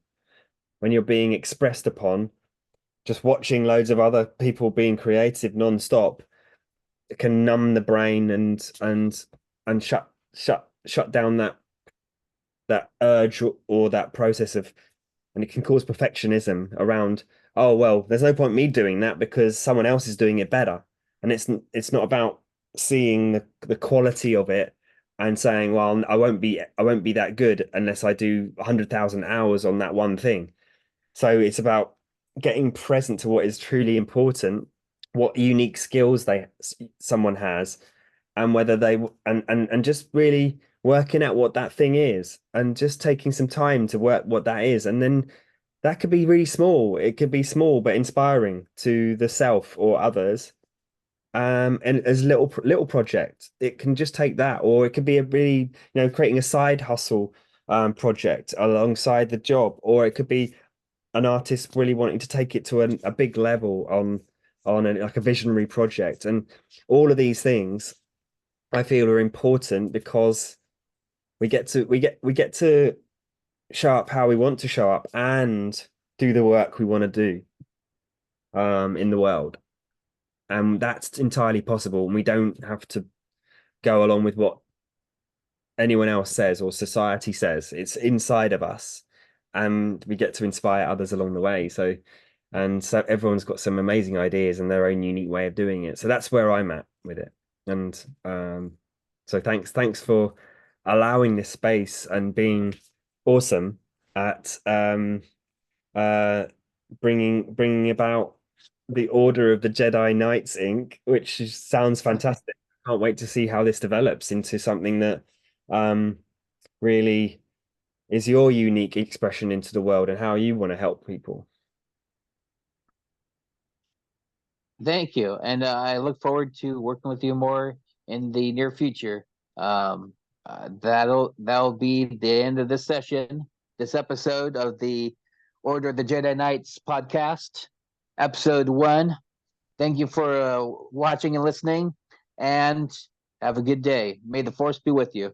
When you're being expressed upon, just watching loads of other people being creative non-stop, it can numb the brain and shut down that urge or that process of, and it can cause perfectionism around, oh well, there's no point me doing that because someone else is doing it better. And it's not about seeing the quality of it and saying, well, I won't be that good unless I do 100,000 hours on that one thing. So it's about getting present to what is truly important, what unique skills someone has, and whether they and just really working out what that thing is, and just taking some time to work what that is. And then that could be really small. It could be small but inspiring to the self or others. And as little project, it can just take that, or it could be a really, creating a side hustle project alongside the job, or it could be an artist really wanting to take it to a big level like a visionary project. And all of these things I feel are important because we get to show up how we want to show up and do the work we want to do in the world. And that's entirely possible. And we don't have to go along with what anyone else says or society says. It's inside of us, and we get to inspire others along the way. So everyone's got some amazing ideas and their own unique way of doing it. So that's where I'm at with it. And so thanks for allowing this space and being awesome at uh bringing about the Order of the Jedi Knights Inc., which sounds fantastic. Can't wait to see how this develops into something that um really is your unique expression into the world and how you want to help people. Thank you, and I look forward to working with you more in the near future. Um, that'll be the end of this session, this episode of the Order of the Jedi Knights podcast, episode 1. Thank you for watching and listening, and have a good day. May the force be with you.